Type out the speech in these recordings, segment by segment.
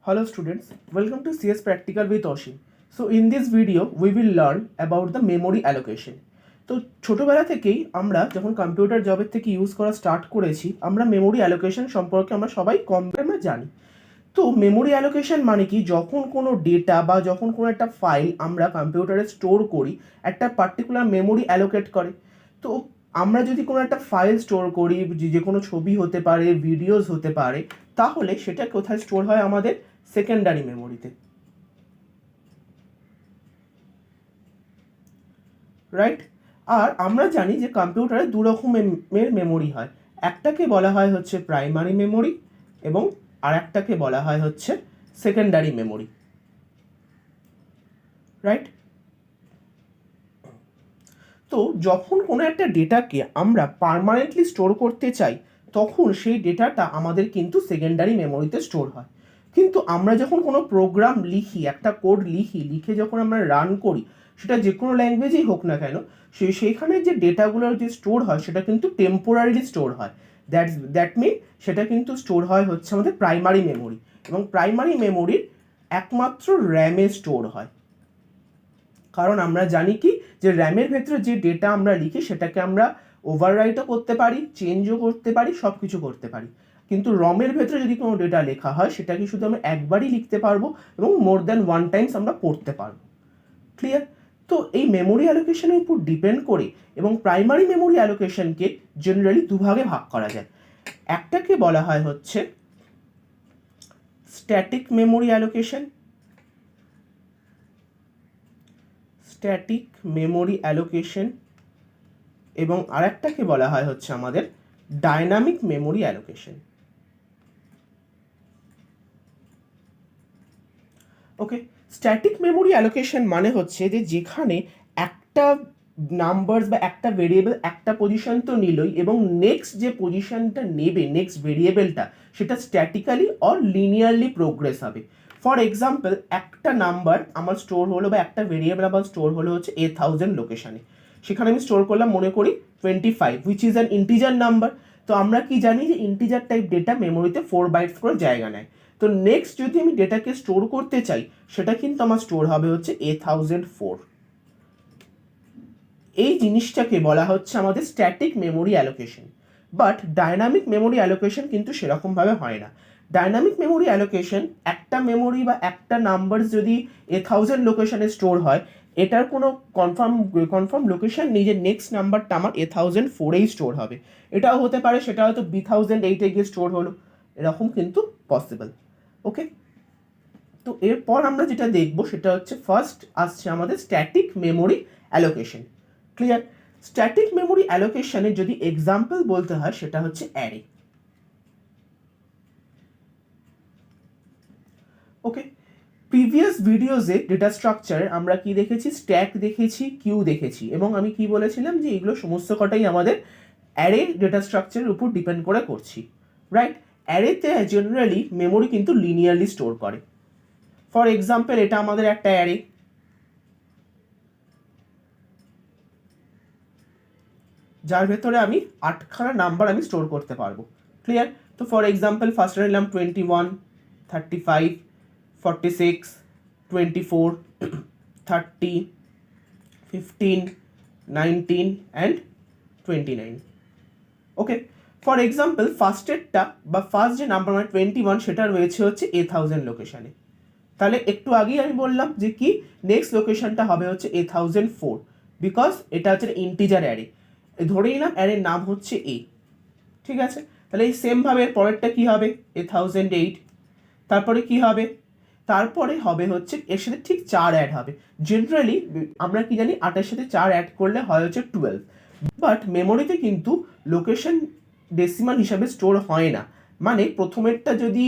Hello students, welcome to CS Practical with Oshin. So in this video we will learn about the memory allocation. তো ছোটবেলা থেকেই আমরা যখন computer জবের থেকে ইউজ করা স্টার্ট করেছি আমরা মেমোরি অ্যালোকেশন সম্পর্কে আমরা সবাই কম আমরা জানি। তো মেমোরি অ্যালোকেশন মানে কি, যখন কোনো ডেটা বা যখন কোনো একটা ফাইল আমরা কম্পিউটারে স্টোর করি একটা পার্টিকুলার মেমোরি অ্যালোকেট করে। তো আমরা যদি কোনো একটা ফাইল স্টোর করি, যে কোনো ছবি হতে পারে, ভিডিওস হতে পারে, তাহলে সেটা কোথায় স্টোর হয়? আমাদের সেকেন্ডারি মেমোরিতে, রাইট? আর আমরা জানি যে কম্পিউটারে দু রকমের মেমোরি হয়, একটাকে বলা হয় হচ্ছে প্রাইমারি মেমোরি এবং আর একটাকে বলা হয় হচ্ছে সেকেন্ডারি মেমোরি, রাইট? তো যখন কোনো একটা ডেটাকে আমরা পার্মানেন্টলি স্টোর করতে চাই তখন সেই ডেটাটা আমাদের কিন্তু সেকেন্ডারি মেমোরিতে স্টোর হয়। কিন্তু আমরা যখন কোনো প্রোগ্রাম লিখি, একটা কোড লিখে যখন আমরা রান করি, সেটা যে কোনো ল্যাঙ্গুয়েজেই হোক না কেন, সেইখানে যে ডেটাগুলো যে স্টোর হয় সেটা কিন্তু টেম্পোরারিলি স্টোর হয়। দ্যাট মিন সেটা কিন্তু স্টোর হয় হচ্ছে আমাদের প্রাইমারি মেমোরি, এবং প্রাইমারি মেমোরির একমাত্র র্যামে স্টোর হয়। কারণ আমরা জানি কি, যে র্যামের ভেতরে যে ডেটা আমরা লিখি সেটাকে আমরা ওভাররাইটও করতে পারি, চেঞ্জও করতে পারি, সব কিছু করতে পারি। কিন্তু রমের ভেতরে যদি কোনো ডেটা লেখা হয় সেটাকে শুধু আমরা একবারই লিখতে পারবো এবং মোর দ্যান ওয়ান টাইমস আমরা পড়তে পারবো। ক্লিয়ার? তো এই মেমোরি অ্যালোকেশনের উপর ডিপেন্ড করে এবং প্রাইমারি মেমোরি অ্যালোকেশনকে জেনারেলি দুভাগে ভাগ করা যায়। একটাকে বলা হয় হচ্ছে static memory allocation, static memory allocation, এবং আরেকটাকে বলা হয় হচ্ছে আমাদের ডাইনামিক মেমোরি অ্যালোকেশন। ওকে, স্ট্যাটিক মেমোরি অ্যালোকেশন মানে হচ্ছে যে যেখানে একটা নাম্বারস বা একটা ভেরিয়েবল একটা পজিশন তো নিলই, এবং নেক্সট যে পজিশনটা নেবে, নেক্সট ভেরিয়েবলটা, সেটা স্ট্যাটিক্যালি অর লিনিয়ারলি প্রোগ্রেস হবে। ফর এক্সাম্পল, একটা নাম্বার আমার স্টোর হলো বা একটা ভেরিয়েবল আমার স্টোর হলো হচ্ছে 8000 লোকেশনে, সেখানে আমি স্টোর করলাম মনে করি 25, which is an integer number. তো আমরা কি জানি যে ইন্টিজার টাইপ ডেটা মেমোরিতে 4 বাইটস করে জায়গা নেয়। তো নেক্সট যদি আমি ডেটাকে স্টোর করতে চাই সেটা কিন্তু আমার স্টোর হবে হচ্ছে 8004। এই জিনিসটাকে বলা হচ্ছে আমাদের static memory allocation. But dynamic memory allocation কিন্তু সেরকমভাবে হয় না। ডাইনামিক মেমোরি অ্যালোকেশন, একটা মেমোরি বা একটা নাম্বার যদি 1000 লোকেশনে স্টোর হয়, এটার কোনো কনফার্ম লোকেশন নেই যে নেক্সট নাম্বারটা আমার 8004এই স্টোর হবে। এটাও হতে পারে সেটা হয়তো 2008 গিয়ে স্টোর হলো, এরকম কিন্তু পসিবল। ওকে, তো এরপর আমরা যেটা দেখবো সেটা হচ্ছে ফার্স্ট আসছে আমাদের static memory allocation. Clear? Static memory অ্যালোকেশনে যদি এক্সাম্পল বলতে হয় সেটা হচ্ছে অ্যারে। ওকে, প্রিভিয়াস ভিডিওসে ডেটা স্ট্রাকচারে আমরা কি দেখেছি? স্ট্যাক দেখেছি, কিউ দেখেছি, এবং আমি কি বলেছিলাম যে এগুলো সমস্ত কটাই আমাদের অ্যারে ডেটা স্ট্রাকচারের উপর ডিপেন্ড করে করছি, রাইট? অ্যারেতে জেনারেলি মেমোরি কিন্তু লিনিয়ারলি স্টোর করে। ফর এক্সাম্পল, এটা আমাদের একটা অ্যারে, যার ভেতরে আমি 8খানা নাম্বার আমি স্টোর করতে পারবো। ক্লিয়ার? তো ফর এক্সাম্পল ফার্স্টে নিলাম 21, 35, 46, 24, 30, 15, 19 অ্যান্ড 29। ওকে, ফর এক্সাম্পল ফার্স্টেরটা বা ফার্স্ট যে নাম্বার মানে 21, সেটা রয়েছে হচ্ছে 8000 লোকেশনে। তাহলে একটু আগেই আমি বললাম যে কি নেক্সট লোকেশনটা হবে হচ্ছে 8004, বিকজ এটা হচ্ছে ইন্টিজার অ্যারে। ধরে নিলাম অ্যারের নাম হচ্ছে এ, ঠিক আছে? তাহলে এই সেমভাবে এর পরেরটা কি হবে? 8008। তারপরে কি হবে? তারপরে হবে হচ্ছে এর সাথে ঠিক 4 অ্যাড হবে। জেনারেলি আমরা কি জানি 8-এর সাথে 4 অ্যাড করলে হয় হচ্ছে 12। বাট মেমোরিতে কিন্তু লোকেশন ডেসিমাল হিসাবে স্টোর হয় না। মানে প্রথমেরটা যদি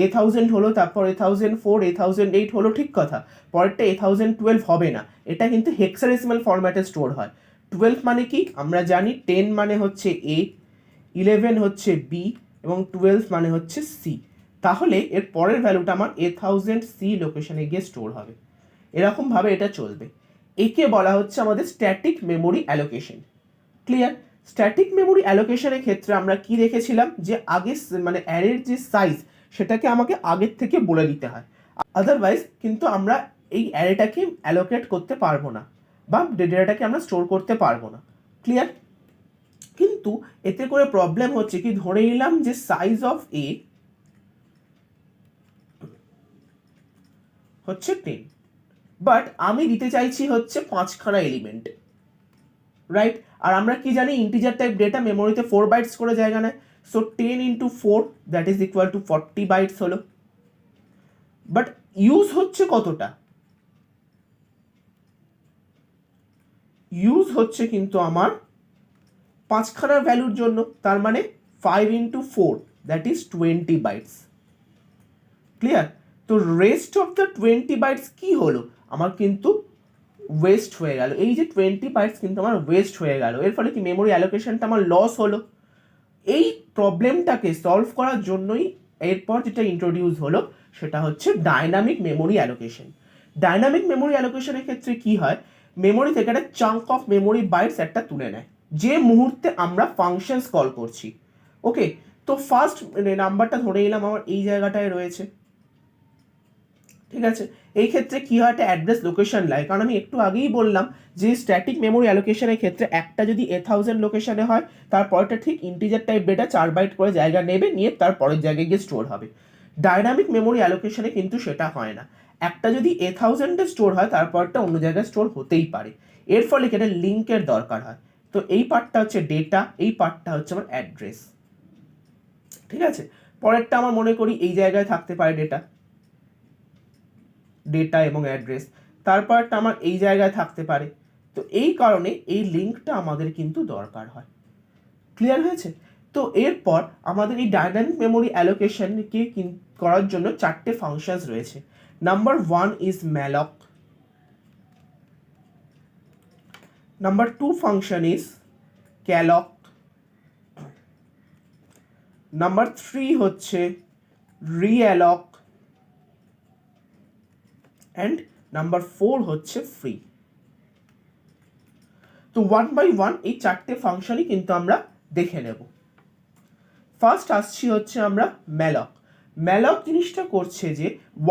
8000 হলো, তারপর 8004, 8008 হলো, ঠিক কথা, পরেরটা 8012 হবে না, এটা কিন্তু হেক্সাডেসিমাল ফরম্যাটে স্টোর হয়। 12 মানে কি আমরা জানি, 10 মানে হচ্ছে এ, 11 হচ্ছে বি, এবং 12 মানে হচ্ছে সি। তাহলে এর পরের ভ্যালুটা আমার 8000 সি লোকেশনে গিয়ে স্টোর হবে। এরকমভাবে এটা চলবে। একে বলা হচ্ছে আমাদের static memory allocation. Clear? Static memory অ্যালোকেশনের ক্ষেত্রে আমরা কি দেখেছিলাম যে আগে মানে অ্যারের যে সাইজ সেটাকে আমাকে আগের থেকে বলে দিতে হয়, আদারওয়াইজ কিন্তু আমরা এই অ্যারেটাকে অ্যালোকেট করতে পারবো না বা ডেটাটাকে আমরা স্টোর করতে পারবো না। ক্লিয়ার? কিন্তু এতে করে প্রবলেম হচ্ছে কি, ধরে নিলাম যে সাইজ অফ এ হচ্ছে 10, বাট আমি দিতে চাইছি হচ্ছে 5খানা এলিমেন্ট, রাইট? আর আমরা কি জানি, ইন্টিজার টাইপ ডেটা মেমোরিতে 4 বাইটস করে জায়গা নেয়, so 10 × 4 that is equal to 40 bytes হলো। বাট ইউজ হচ্ছে কতটা? ইউজ হচ্ছে কিন্তু আমার 5খানার ভ্যালুর জন্য, তার মানে 5 × 4 দ্যাট ইজ 20 বাইটস। ক্লিয়ার? তো রেস্ট অফ দ্য 20 বাইটস কি হলো, আমার কিন্তু ওয়েস্ট হয়ে গেল। এই যে 20 বাইটস কিন্তু আমার ওয়েস্ট হয়ে গেল, এর ফলে কি মেমোরি অ্যালোকেশনটা আমার লস হলো। এই প্রবলেমটাকে সলভ করার জন্যই এরপর যেটা ইন্ট্রোডিউস হলো সেটা হচ্ছে dynamic memory allocation. Dynamic memory অ্যালোকেশনের ক্ষেত্রে কি হয়, মেমোরি থেকে একটা চাঙ্ক অফ মেমোরি বাইটস একটা তুলে নেয় যে মুহূর্তে আমরা ফাংশনস কল করছি। ওকে, তো ফার্স্ট নাম্বারটা ধরে নিলাম আমার এই জায়গাটায় রয়েছে, ঠিক আছে? এই ক্ষেত্রে কি হয়, একটা অ্যাড্রেস লোকেশন লাগে, কারণ আমি একটু আগেই বললাম যে স্ট্যাটিক মেমোরি অ্যালোকেশনের ক্ষেত্রে একটা যদি 1000 লোকেশনে হয়, তারপরটা ঠিক ইন্টিজার টাইপ ডেটা 4 বাইট করে জায়গা নেবে, নিয়ে তার পরের জায়গায় গিয়ে স্টোর হবে। ডাইনামিক মেমোরি অ্যালোকেশনে কিন্তু সেটা হয় না, একটা যদি 1000-এ স্টোর হয় তারপরটা অন্য জায়গায় স্টোর হতেই পারে, এর ফলে কি একটা লিঙ্কের দরকার হয়। তো এই পার্টটা হচ্ছে ডেটা, এই পার্টটা হচ্ছে আমার অ্যাড্রেস, ঠিক আছে? পরেরটা আমার মনে করি এই জায়গায় থাকতে পারে ডেটা এবং অ্যাড্রেস, তারপরটা আমার এই জায়গায় থাকতে পারে। তো এই কারণে এই লিঙ্কটা আমাদের কিন্তু দরকার হয়। ক্লিয়ার হয়েছে? তো এরপর আমাদের এই ডাইনামিক মেমোরি অ্যালোকেশনকে করার জন্য 4টে ফাংশনস রয়েছে। Number 1 is malloc, number 2 function is calloc, number 3 হচ্ছে রিঅ্যালক, অ্যান্ড নাম্বার 4 হচ্ছে ফ্রি। তো 1 বাই 1 এই 4টে ফাংশনই কিন্তু আমরা দেখে নেব। ফার্স্ট আসছি হচ্ছে আমরা ম্যালক। ম্যালক জিনিসটা করছে যে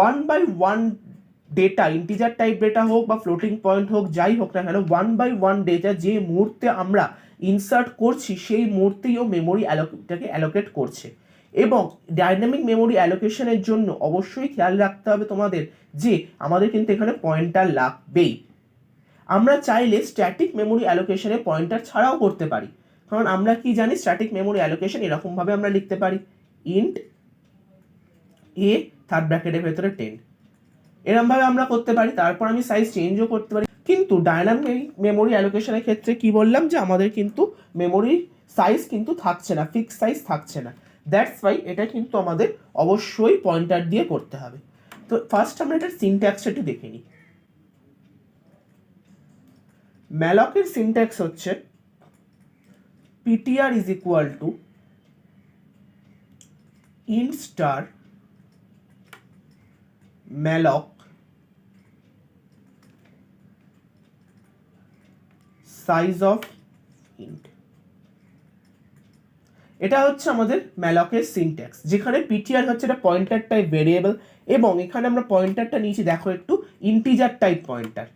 1 by 1 data, integer type data হোক বা ফ্লোটিং পয়েন্ট হোক, যাই হোক না কেন, 1 বাই 1 ডেটা যে মুহূর্তে আমরা ইনসার্ট করছি সেই মুহূর্তেই ও মেমোরি অ্যালোকেট করছে। এবং ডাইনামিক মেমোরি অ্যালোকেশনের জন্য অবশ্যই খেয়াল রাখতে হবে তোমাদের যে আমাদের কিন্তু এখানে পয়েন্টার লাগবেই। আমরা চাইলে স্ট্যাটিক মেমোরি অ্যালোকেশনে পয়েন্টার ছাড়াও করতে পারি, কারণ আমরা কি জানি, স্ট্যাটিক মেমোরি অ্যালোকেশন এরকমভাবে আমরা লিখতে পারি, ইন্ট এ থার্ড ব্র্যাকেটের ভেতরে 10, এরকমভাবে আমরা করতে পারি। তারপর আমি সাইজ চেঞ্জও করতে পারি। কিন্তু ডাইনামিক মেমোরি অ্যালোকেশনের ক্ষেত্রে কি বললাম, যে আমাদের কিন্তু মেমোরি সাইজ কিন্তু থাকছে না, ফিক্স সাইজ থাকছে না, দ্যাটস ওয়াই এটা কিন্তু আমাদের অবশ্যই পয়েন্টার দিয়ে করতে হবে। তো ফার্স্ট আমরা এটার সিনট্যাক্সটা একটু দেখে নিই। ম্যালকের সিনট্যাক্স হচ্ছে ptr is equal to int star malloc size of int। এটা হচ্ছে আমাদের ম্যালকের সিনট্যাক্স, যেখানে ptr হচ্ছে একটা পয়েন্টার টাইপ ভেরিয়েবল, এবং এখানে আমরা পয়েন্টারটা নিয়েছি দেখো একটু ইন্টিজার টাইপ পয়েন্টার।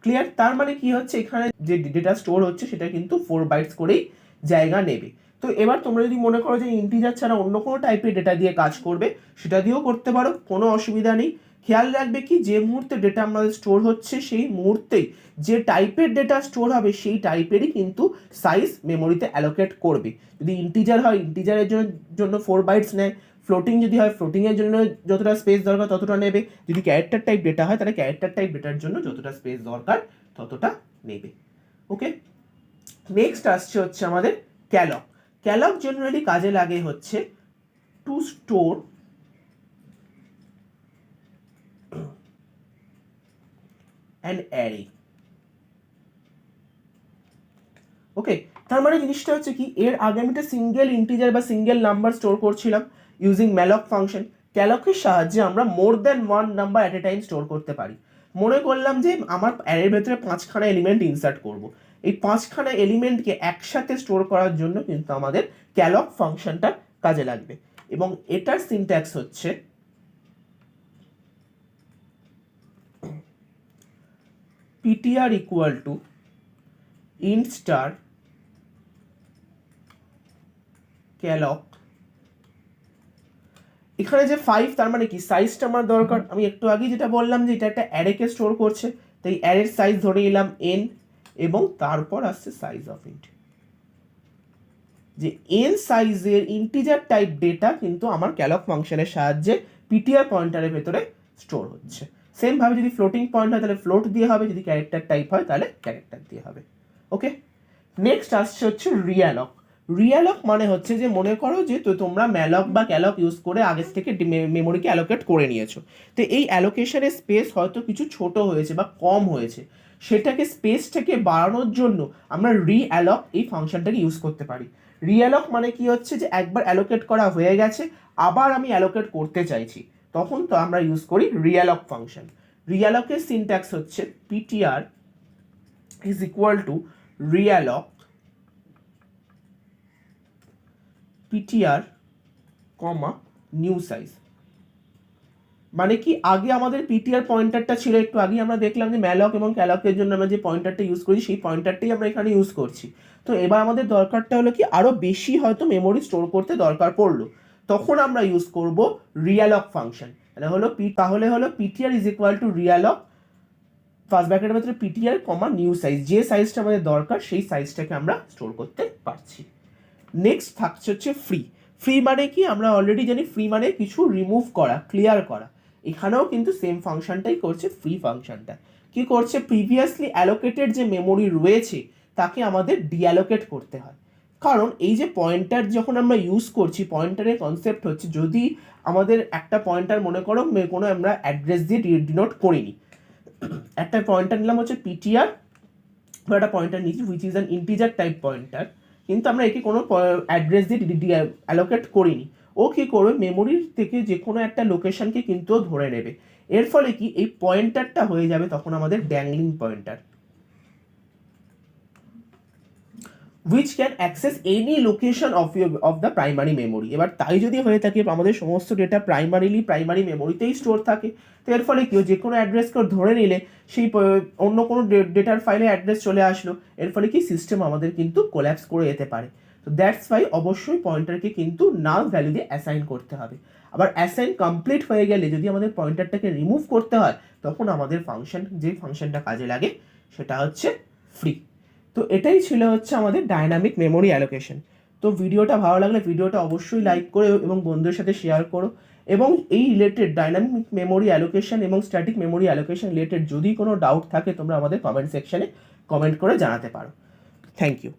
ক্লিয়ার? তার মানে কি হচ্ছে, এখানে যে ডেটা স্টোর হচ্ছে সেটা কিন্তু 4 বাইটস করেই জায়গা নেবে। তো এবার তোমরা যদি মনে করো যে ইন্টিজার ছাড়া অন্য কোনো টাইপের ডেটা দিয়ে কাজ করবে, সেটা দিয়েও করতে পারো, কোনো অসুবিধা নেই। খেয়াল রাখবে কি, যে মুহূর্তে ডেটা আমাদের স্টোর হচ্ছে সেই মুহূর্তেই যে টাইপের ডেটা স্টোর হবে সেই টাইপেরই কিন্তু সাইজ মেমোরিতে অ্যালোকেট করবে। যদি ইন্টিজার হয় ইন্টিজারের জন্য 4 বাইটস নেয়, ফ্লোটিং যদি হয় ফ্লোটিংয়ের জন্য যতটা স্পেস দরকার ততটা নেবে, যদি ক্যারেক্টার টাইপ ডেটা হয় তাহলে ক্যারেক্টার টাইপ ডেটার জন্য যতটা স্পেস দরকার ততটা নেবে। ওকে, নেক্সট আসছে হচ্ছে আমাদের ক্যালক। ক্যালক জেনারেলি কাজে লাগে হচ্ছে টু স্টোর অ্যান অ্যারে। ওকে, তার মানে জিনিসটা হচ্ছে কি, এর আগে আমি একটা সিঙ্গেল ইন্টিজার বা সিঙ্গেল নাম্বার স্টোর করছিলাম ইউজিং ম্যালক ফাংশন। ক্যালকের সাহায্যে আমরা more than 1 number at a time store করতে পারি। মনে করলাম যে আমার অ্যারের ভেতরে 5খানা এলিমেন্ট ইনসার্ট করব, এই 5খানা এলিমেন্টকে একসাথে স্টোর করার জন্য কিন্তু আমাদের ক্যালক ফাংশনটা কাজে লাগবে। এবং এটার সিনট্যাক্স হচ্ছে ptr equal to int star calloc, এখানে যে 5 তার মানে কি সাইজটা আমার দরকার, আমি একটু আগে যেটা বললাম যে এটা একটা অ্যারেকে স্টোর করছে, তাই অ্যারের সাইজ ধরে নিলাম n এবং তারপর আসছে সাইজ অফ ইন্ট, যে n সাইজের ইন্টিজার টাইপ ডেটা কিন্তু আমার ক্যালক ফাংশনের সাহায্যে পিটিআর পয়েন্টারের ভেতরে স্টোর হচ্ছে। সেম ভাবে যদি ফ্লোটিং পয়েন্ট হয় তাহলে ফ্লোট দিয়ে হবে, যদি ক্যারেক্টার টাইপ হয় তাহলে ক্যারেক্টার দিয়ে হবে। ওকে, নেক্সট আসছে হচ্ছে রিয়ালক। রিয়ালক মানে হচ্ছে যে মনে করো যে তো তোমরা ম্যালক বা ক্যালক ইউজ করে আগে থেকে মেমোরিকে অ্যালোকেট করে নিয়েছো, তো এই অ্যালোকেশনের স্পেস হয়তো কিছু ছোট হয়েছে বা কম হয়েছে, সেটাকে স্পেসটাকে বাড়ানোর জন্য আমরা রিঅ্যালক এই ফাংশনটাকে ইউজ করতে পারি। রিঅ্যালক মানে কি হচ্ছে যে একবার অ্যালোকেট করা হয়ে গেছে, আবার আমি অ্যালোকেট করতে চাইছি, তখন তো আমরা ইউজ করি রিঅ্যালক ফাংশন। রিঅ্যালকের সিনট্যাক্স হচ্ছে PTR is equal to realloc PTR comma new size. মানে কি আগে আমাদের পিটিআর পয়েন্টারটা ছিল, একটু আগে আমরা দেখলাম যে ম্যালক এবং ক্যালকের জন্য আমরা যে পয়েন্টারটা ইউজ করি সেই পয়েন্টারটাই আমরা এখানে ইউজ করছি। তো এবার আমাদের দরকারটা হলো কি আরও বেশি হয়তো মেমোরি স্টোর করতে দরকার পড়লো, তখন আমরা ইউজ করব রিয়ালক ফাংশন। তাহলে হলো PTR is equal to realloc first ব্র্যাকেটের ভেতরে পিটিআর কমা নিউ সাইজ, যে সাইজটা আমাদের দরকার সেই সাইজটাকে আমরা স্টোর করতে পারছি। নেক্সট থাকছে হচ্ছে ফ্রি। ফ্রি মানে কি আমরা অলরেডি জানি, ফ্রি মানে কিছু রিমুভ করা, ক্লিয়ার করা। এখানেও কিন্তু সেম ফাংশনটাই করছে ফ্রি ফাংশনটা। কি করছে, প্রিভিয়াসলি অ্যালোকেটেড যে মেমোরি রয়েছে তাকে আমাদের ডিঅ্যালোকেট করতে হয়। কারণ এই যে পয়েন্টার যখন আমরা ইউজ করছি, পয়েন্টারের কনসেপ্ট হচ্ছে যদি আমাদের একটা পয়েন্টার মনে করো কোনো আমরা অ্যাড্রেস দিয়ে ডিনোট করিনি, একটা পয়েন্টার নিলাম হচ্ছে পিটিআর বা একটা পয়েন্টার নিচ্ছি which is an integer type pointer, কিন্তু আমরা একে কোনো অ্যাড্রেস দিয়ে অ্যালোকেট করিনি, ও কী করবে মেমোরির থেকে যে কোনো একটা লোকেশনকে কিন্তু ধরে নেবে। এর ফলে কি এই পয়েন্টারটা হয়ে যাবে তখন আমাদের dangling pointer, which can access any location of the primary memory। এবার তাই যদি হয়ে থাকে আমাদের সমস্ত ডেটা প্রাইমারি মেমোরিতেই স্টোর থাকে, তো এর ফলে কি যে কোনো অ্যাড্রেসকে ধরে নিলে সেই অন্য কোনো ডেটার ফাইলে অ্যাড্রেস চলে আসলো, এর ফলে কি সিস্টেম আমাদের কিন্তু কোল্যাপস করে যেতে পারে। তো দ্যাটস ওয়াই অবশ্যই পয়েন্টারকে কিন্তু নাল ভ্যালু দিয়ে অ্যাসাইন করতে হবে। আবার অ্যাসাইন কমপ্লিট হয়ে গেলে যদি আমাদের পয়েন্টারটাকে রিমুভ করতে হয় তখন আমাদের যে ফাংশনটা কাজে লাগে সেটা হচ্ছে ফ্রি। তো এটাই ছিল হচ্ছে আমাদের ডায়নামিক মেমোরি অ্যালোকেশন। তো ভিডিওটা ভালো লাগলে ভিডিওটা অবশ্যই লাইক করে এবং বন্ধুদের সাথে শেয়ার করো, এবং এই রিলেটেড ডায়নামিক মেমোরি অ্যালোকেশন এবং স্ট্যাটিক মেমোরি অ্যালোকেশন রিলেটেড যদি কোনো ডাউট থাকে তোমরা আমাদের কমেন্ট সেকশনে কমেন্ট করে জানাতে পারো। Thank you.